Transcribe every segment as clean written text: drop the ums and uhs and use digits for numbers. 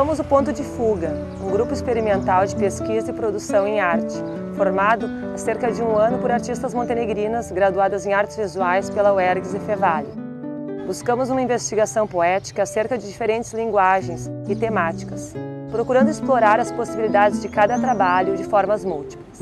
Somos o Ponto de Fuga, um grupo experimental de pesquisa e produção em arte, formado há cerca de um ano por artistas montenegrinas graduadas em artes visuais pela UERGS e Fevale. Buscamos uma investigação poética acerca de diferentes linguagens e temáticas, procurando explorar as possibilidades de cada trabalho de formas múltiplas.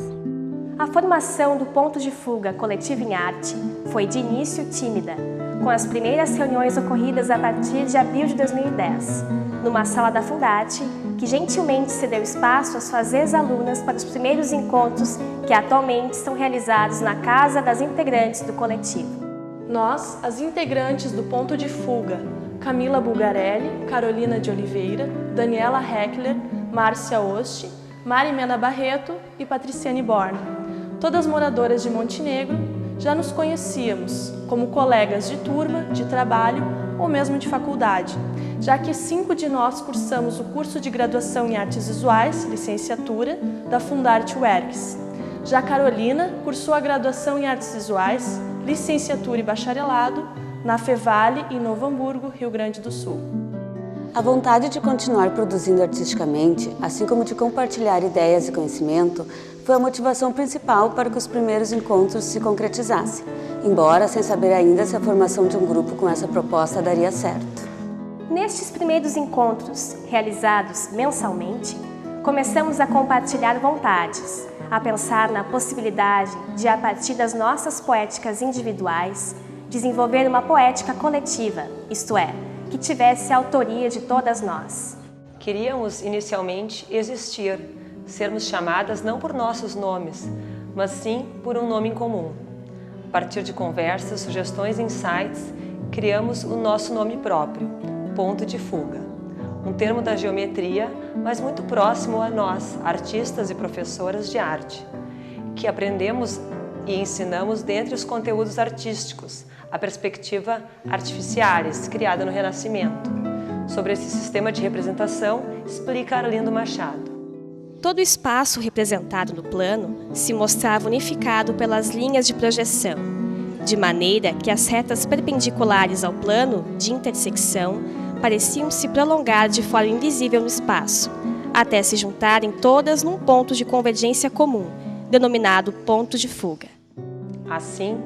A formação do Ponto de Fuga Coletivo em Arte foi de início tímida, com as primeiras reuniões ocorridas a partir de abril de 2010, numa sala da Fundarte, que gentilmente cedeu espaço às suas ex-alunas para os primeiros encontros que atualmente são realizados na casa das integrantes do coletivo. Nós, as integrantes do Ponto de Fuga, Camila Bulgarelli, Carolina de Oliveira, Daniela Heckler, Márcia Oste, Mari Mena Barreto e Patriciane Born, todas moradoras de Montenegro, já nos conhecíamos como colegas de turma, de trabalho ou mesmo de faculdade, já que 5 de nós cursamos o curso de graduação em Artes Visuais, licenciatura, da Fundarte UERGS. Já Carolina cursou a graduação em Artes Visuais, licenciatura e bacharelado na Fevale, em Novo Hamburgo, Rio Grande do Sul. A vontade de continuar produzindo artisticamente, assim como de compartilhar ideias e conhecimento, foi a motivação principal para que os primeiros encontros se concretizassem, embora sem saber ainda se a formação de um grupo com essa proposta daria certo. Nestes primeiros encontros, realizados mensalmente, começamos a compartilhar vontades, a pensar na possibilidade de, a partir das nossas poéticas individuais, desenvolver uma poética coletiva, isto é, que tivesse a autoria de todas nós. Queríamos, inicialmente, existir, sermos chamadas não por nossos nomes, mas sim por um nome em comum. A partir de conversas, sugestões e insights, criamos o nosso nome próprio, Ponto de Fuga. Um termo da geometria, mas muito próximo a nós, artistas e professoras de arte, que aprendemos e ensinamos dentre os conteúdos artísticos, a perspectiva artificialis, criada no Renascimento. Sobre esse sistema de representação, explica Arlindo Machado. Todo o espaço representado no plano se mostrava unificado pelas linhas de projeção, de maneira que as retas perpendiculares ao plano de intersecção pareciam se prolongar de forma invisível no espaço, até se juntarem todas num ponto de convergência comum, denominado ponto de fuga. Assim,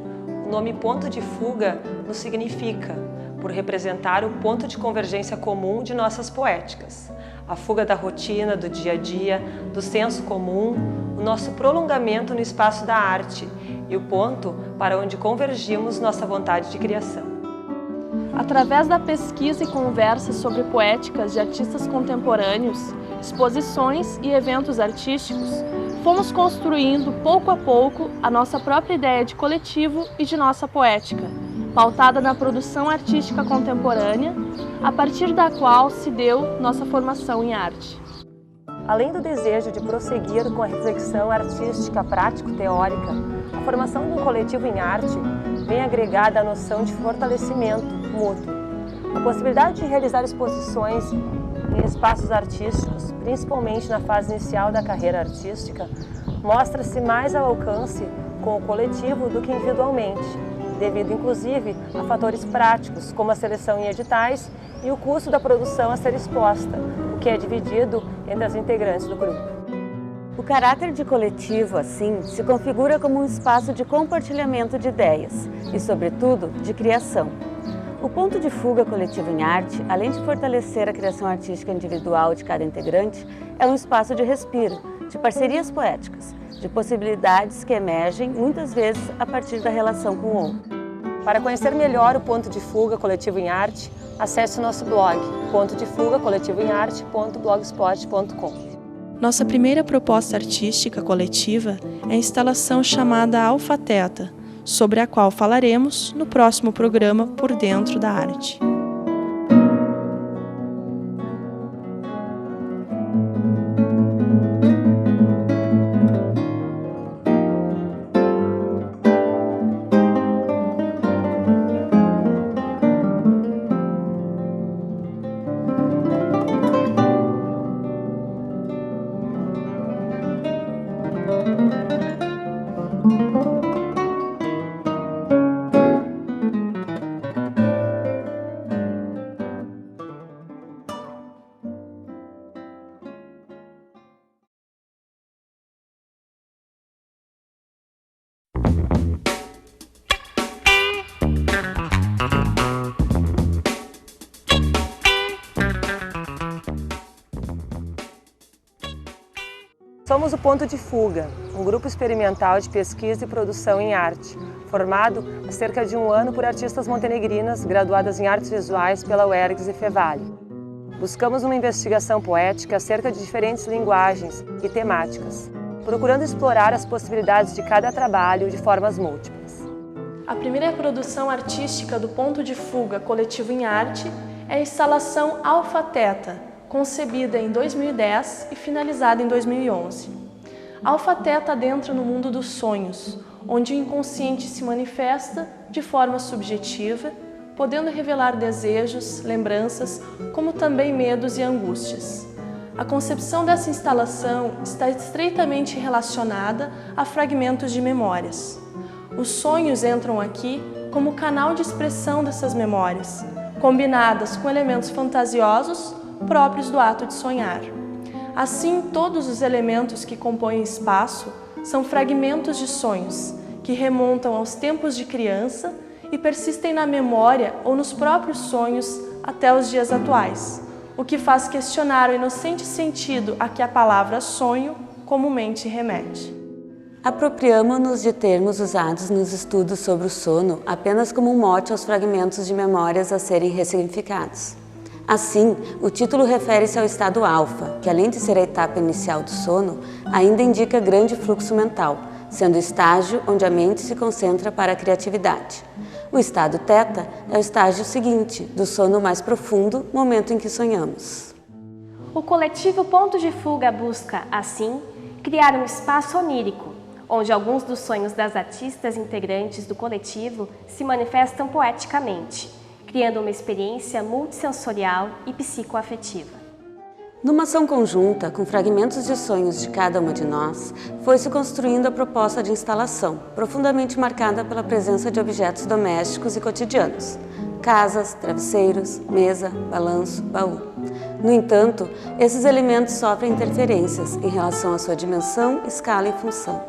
o nome ponto de fuga nos significa, por representar o ponto de convergência comum de nossas poéticas, a fuga da rotina, do dia a dia, do senso comum, o nosso prolongamento no espaço da arte e o ponto para onde convergimos nossa vontade de criação. Através da pesquisa e conversas sobre poéticas de artistas contemporâneos, exposições e eventos artísticos, fomos construindo pouco a pouco a nossa própria ideia de coletivo e de nossa poética, pautada na produção artística contemporânea, a partir da qual se deu nossa formação em arte. Além do desejo de prosseguir com a reflexão artística prático-teórica, a formação de um coletivo em arte vem agregada à noção de fortalecimento mútuo. A possibilidade de realizar exposições em espaços artísticos, principalmente na fase inicial da carreira artística, mostra-se mais ao alcance com o coletivo do que individualmente, devido inclusive a fatores práticos, como a seleção em editais e o custo da produção a ser exposta, o que é dividido entre as integrantes do grupo. O caráter de coletivo, assim, se configura como um espaço de compartilhamento de ideias e, sobretudo, de criação. O Ponto de Fuga Coletivo em Arte, além de fortalecer a criação artística individual de cada integrante, é um espaço de respiro, de parcerias poéticas, de possibilidades que emergem, muitas vezes, a partir da relação com o outro. Para conhecer melhor o Ponto de Fuga Coletivo em Arte, acesse o nosso blog, pontodefugacoletivoemarte.blogspot.com. Nossa primeira proposta artística coletiva é a instalação chamada Alfa Theta, sobre a qual falaremos no próximo programa Por Dentro da Arte. Somos o Ponto de Fuga, um grupo experimental de pesquisa e produção em arte, formado há cerca de um ano por artistas montenegrinas graduadas em artes visuais pela UERGS e Fevale. Buscamos uma investigação poética acerca de diferentes linguagens e temáticas, procurando explorar as possibilidades de cada trabalho de formas múltiplas. A primeira produção artística do Ponto de Fuga Coletivo em Arte é a instalação Alfa Theta, concebida em 2010 e finalizada em 2011. Alfa Theta adentra no mundo dos sonhos, onde o inconsciente se manifesta de forma subjetiva, podendo revelar desejos, lembranças, como também medos e angústias. A concepção dessa instalação está estreitamente relacionada a fragmentos de memórias. Os sonhos entram aqui como canal de expressão dessas memórias, combinadas com elementos fantasiosos próprios do ato de sonhar. Assim, todos os elementos que compõem o espaço são fragmentos de sonhos, que remontam aos tempos de criança e persistem na memória ou nos próprios sonhos até os dias atuais, o que faz questionar o inocente sentido a que a palavra sonho comumente remete. Apropriamo-nos de termos usados nos estudos sobre o sono apenas como um mote aos fragmentos de memórias a serem ressignificados. Assim, o título refere-se ao estado alfa, que além de ser a etapa inicial do sono, ainda indica grande fluxo mental, sendo o estágio onde a mente se concentra para a criatividade. O estado teta é o estágio seguinte, do sono mais profundo, momento em que sonhamos. O coletivo Ponto de Fuga busca, assim, criar um espaço onírico, onde alguns dos sonhos das artistas integrantes do coletivo se manifestam poeticamente, criando uma experiência multissensorial e psicoafetiva. Numa ação conjunta, com fragmentos de sonhos de cada uma de nós, foi-se construindo a proposta de instalação, profundamente marcada pela presença de objetos domésticos e cotidianos. Casas, travesseiros, mesa, balanço, baú. No entanto, esses elementos sofrem interferências em relação à sua dimensão, escala e função.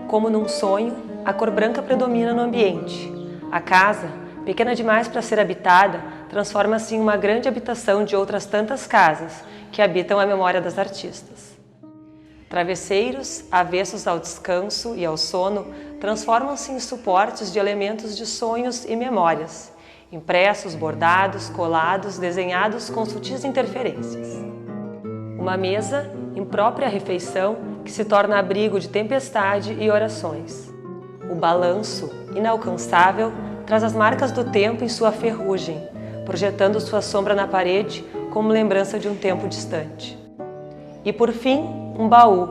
Como num sonho, a cor branca predomina no ambiente. A casa, pequena demais para ser habitada, transforma-se em uma grande habitação de outras tantas casas que habitam a memória das artistas. Travesseiros, avessos ao descanso e ao sono, transformam-se em suportes de elementos de sonhos e memórias, impressos, bordados, colados, desenhados com sutis interferências. Uma mesa, imprópria à refeição, que se torna abrigo de tempestade e orações. O balanço, inalcançável, traz as marcas do tempo em sua ferrugem, projetando sua sombra na parede como lembrança de um tempo distante. E por fim, um baú,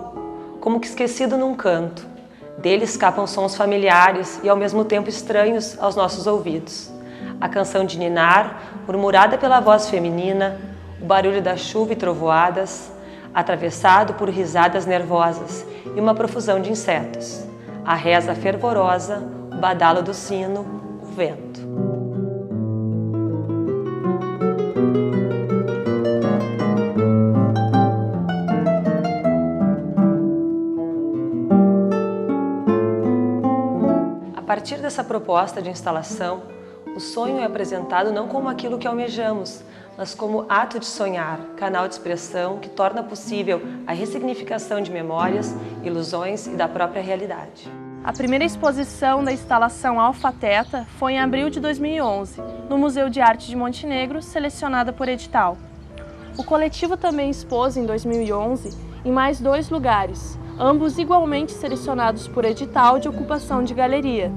como que esquecido num canto. Dele escapam sons familiares e ao mesmo tempo estranhos aos nossos ouvidos. A canção de ninar, murmurada pela voz feminina, o barulho da chuva e trovoadas, atravessado por risadas nervosas e uma profusão de insetos. A reza fervorosa, o badalo do sino, o vento. A partir dessa proposta de instalação, o sonho é apresentado não como aquilo que almejamos, mas como ato de sonhar, canal de expressão que torna possível a ressignificação de memórias, ilusões e da própria realidade. A primeira exposição da instalação Alfa Theta foi em abril de 2011, no Museu de Arte de Montenegro, selecionada por edital. O coletivo também expôs em 2011 em mais 2 lugares, ambos igualmente selecionados por edital de ocupação de galeria,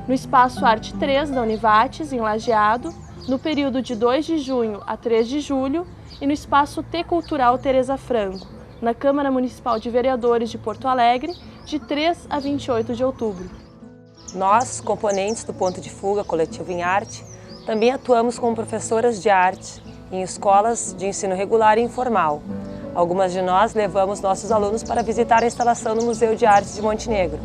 no Espaço Arte 3 da Univates, em Lajeado, no período de 2 de junho a 3 de julho, e no Espaço T Cultural Teresa Franco, na Câmara Municipal de Vereadores de Porto Alegre, de 3 a 28 de outubro. Nós, componentes do Ponto de Fuga Coletivo em Arte, também atuamos como professoras de arte em escolas de ensino regular e informal. Algumas de nós levamos nossos alunos para visitar a instalação no Museu de Arte de Montenegro,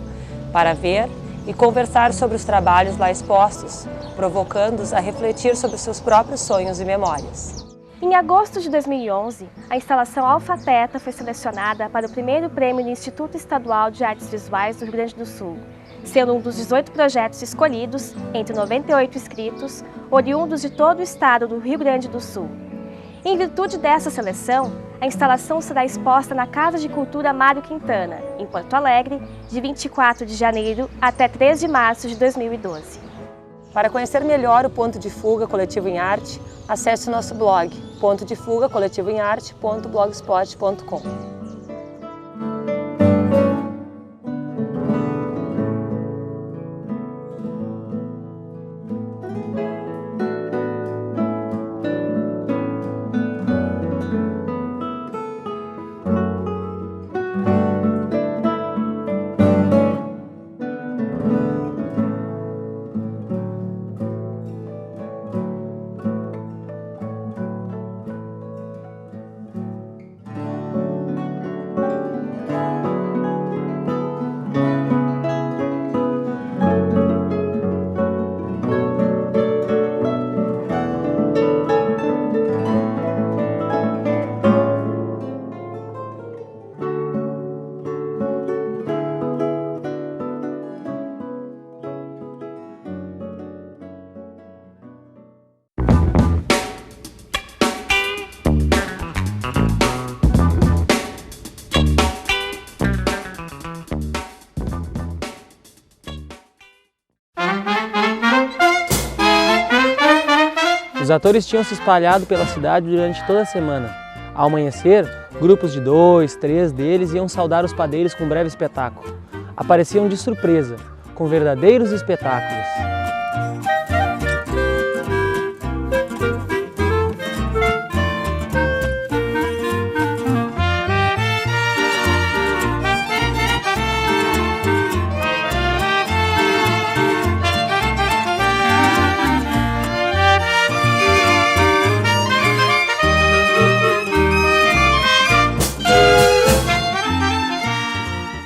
para ver e conversar sobre os trabalhos lá expostos, provocando-os a refletir sobre seus próprios sonhos e memórias. Em agosto de 2011, a instalação Alfa Theta foi selecionada para o primeiro prêmio do Instituto Estadual de Artes Visuais do Rio Grande do Sul, sendo um dos 18 projetos escolhidos, entre 98 inscritos, oriundos de todo o estado do Rio Grande do Sul. Em virtude dessa seleção, a instalação será exposta na Casa de Cultura Mário Quintana, em Porto Alegre, de 24 de janeiro até 3 de março de 2012. Para conhecer melhor o Ponto de Fuga Coletivo em Arte, acesse o nosso blog pontodefugacoletivoemarte.blogspot.com. Os atores tinham se espalhado pela cidade durante toda a semana. Ao amanhecer, grupos de 2, 3 deles iam saudar os padeiros com um breve espetáculo. Apareciam de surpresa, com verdadeiros espetáculos.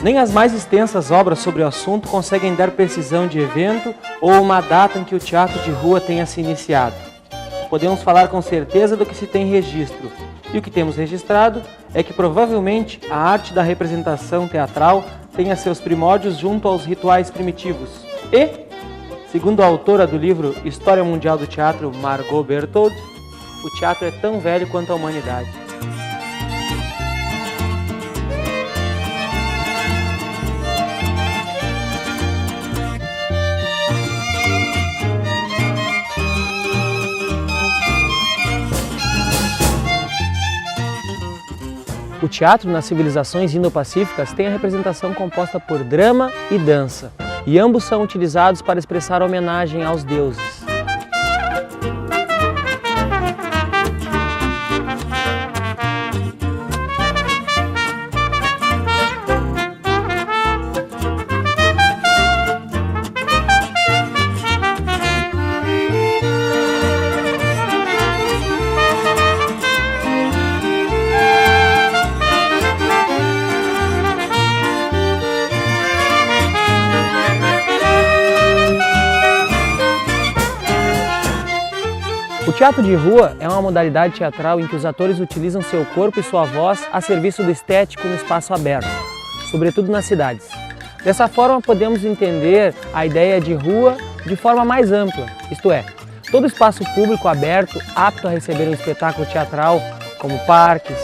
Nem as mais extensas obras sobre o assunto conseguem dar precisão de evento ou uma data em que o teatro de rua tenha se iniciado. Podemos falar com certeza do que se tem registro, e o que temos registrado é que provavelmente a arte da representação teatral tenha seus primórdios junto aos rituais primitivos. E, segundo a autora do livro História Mundial do Teatro, Margot Berthold, o teatro é tão velho quanto a humanidade. O teatro nas civilizações indo-pacíficas tem a representação composta por drama e dança, e ambos são utilizados para expressar homenagem aos deuses. O teatro de rua é uma modalidade teatral em que os atores utilizam seu corpo e sua voz a serviço do estético no espaço aberto, sobretudo nas cidades. Dessa forma, podemos entender a ideia de rua de forma mais ampla, isto é, todo espaço público aberto apto a receber um espetáculo teatral, como parques,